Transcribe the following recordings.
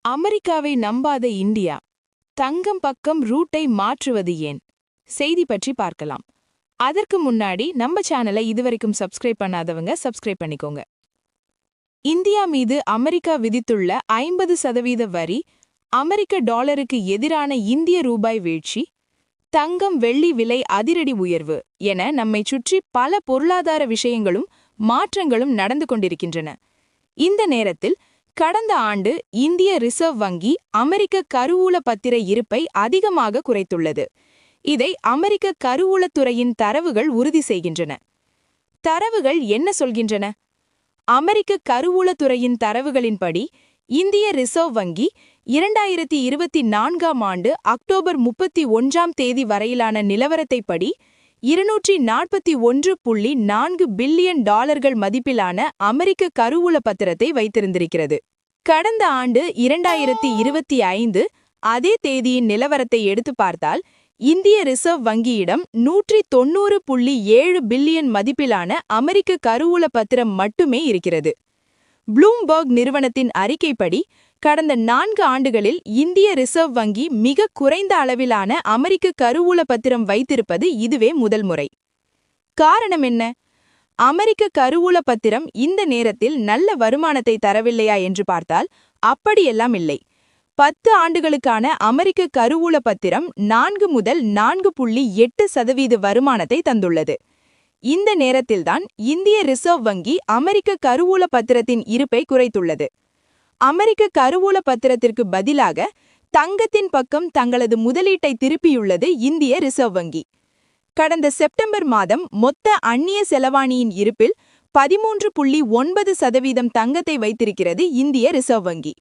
அமெரிக்காவை நம்பாத இந்தியா தங்கம் பக்கம் ரூட்டை மாற்றுவது ஏன்? செய்தி பற்றி பார்க்கலாம். அதற்கு முன்னாடி நம்ம சேனலை இதுவரைக்கும் சப்ஸ்கிரைப் பண்ணாதவங்க சப்ஸ்கிரைப் பண்ணிக்கோங்க. இந்தியா மீது அமெரிக்கா விதித்துள்ள 50% வரி, அமெரிக்க டாலருக்கு எதிரான இந்திய ரூபாய் வீழ்ச்சி, தங்கம் வெள்ளி விலை அதிரடி உயர்வு என நம்மை சுற்றி பல பொருளாதார விஷயங்களும் மாற்றங்களும் நடந்து கொண்டிருக்கின்றன. இந்த நேரத்தில் கடந்த ஆண்டு இந்திய ரிசர்வ் வங்கி அமெரிக்க கருவூல பத்திர இருப்பை அதிகமாக குறைத்துள்ளது. இதை அமெரிக்க கருவூலத்துறையின் தரவுகள் உறுதி செய்கின்றன. தரவுகள் என்ன சொல்கின்றன? அமெரிக்க கருவூலத்துறையின் தரவுகளின்படி இந்திய ரிசர்வ் வங்கி 2024ஆம் ஆண்டு அக்டோபர் 31ஆம் தேதி வரையிலான நிலவரத்தைப்படி 241.4 பில்லியன் டாலர்கள் மதிப்பிலான அமெரிக்க கருவூல பத்திரத்தை வைத்திருந்திருக்கிறது. கடந்த ஆண்டு 2025 அதே தேதியின் நிலவரத்தை எடுத்து பார்த்தால் இந்திய ரிசர்வ் வங்கியிடம் 190.7 பில்லியன் மதிப்பிலான அமெரிக்க கருவூல பத்திரம் மட்டுமே இருக்கிறது. ப்ளூம்பர்க் நிறுவனத்தின் அறிக்கைப்படி கடந்த 4 ஆண்டுகளில் இந்திய ரிசர்வ் வங்கி மிக குறைந்த அளவிலான அமெரிக்க கருவூல பத்திரம் வைத்திருப்பது இதுவே முதல் முறை. காரணம் என்ன? அமெரிக்க கருவூல பத்திரம் இந்த நேரத்தில் நல்ல வருமானத்தை தரவில்லையா என்று பார்த்தால் அப்படியெல்லாம் இல்லை. 10 ஆண்டுகளுக்கான அமெரிக்க கருவூல பத்திரம் 4 முதல் 4.8% வருமானத்தை தந்துள்ளது. இந்த நேரத்தில்தான் இந்திய ரிசர்வ் வங்கி அமெரிக்க கருவூல பத்திரத்தின் இருப்பை குறைத்துள்ளது. அமெரிக்க கருவூல பத்திரத்திற்கு பதிலாக தங்கத்தின் பக்கம் தங்களது முதலீட்டை திருப்பியுள்ளது இந்திய ரிசர்வ் வங்கி. கடந்த செப்டம்பர் மாதம் மொத்த அந்நிய செலவாணியின் இருப்பில் 13.9% தங்கத்தை வைத்திருக்கிறது இந்திய ரிசர்வ் வங்கி.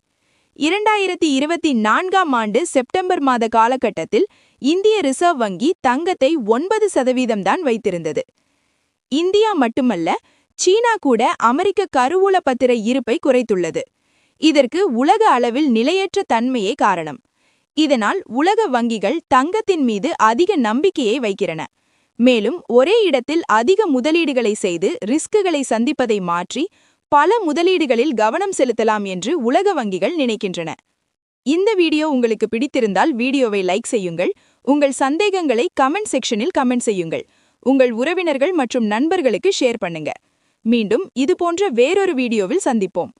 2024ஆம் ஆண்டு செப்டம்பர் மாத காலகட்டத்தில் இந்திய ரிசர்வ் வங்கி தங்கத்தை 9% தான் வைத்திருந்தது. இந்தியா மட்டுமல்ல, சீனா கூட அமெரிக்க கருவூல பத்திர இருப்பை குறைத்துள்ளது. இதற்கு உலக அளவில் நிலையற்ற தன்மையே காரணம். இதனால் உலக வங்கிகள் தங்கத்தின் மீது அதிக நம்பிக்கையை வைக்கிறன. மேலும் ஒரே இடத்தில் அதிக முதலீடுகளை செய்து ரிஸ்குகளை சந்திப்பதை மாற்றி பல முதலீடுகளில் கவனம் செலுத்தலாம் என்று உலக வங்கிகள் நினைக்கின்றன. இந்த வீடியோ உங்களுக்கு பிடித்திருந்தால் வீடியோவை லைக் செய்யுங்கள். உங்கள் சந்தேகங்களை கமெண்ட் செக்ஷனில் கமெண்ட் செய்யுங்கள். உங்கள் உறவினர்கள் மற்றும் நண்பர்களுக்கு ஷேர் பண்ணுங்க. மீண்டும் இதுபோன்ற வேறொரு வீடியோவில் சந்திப்போம்.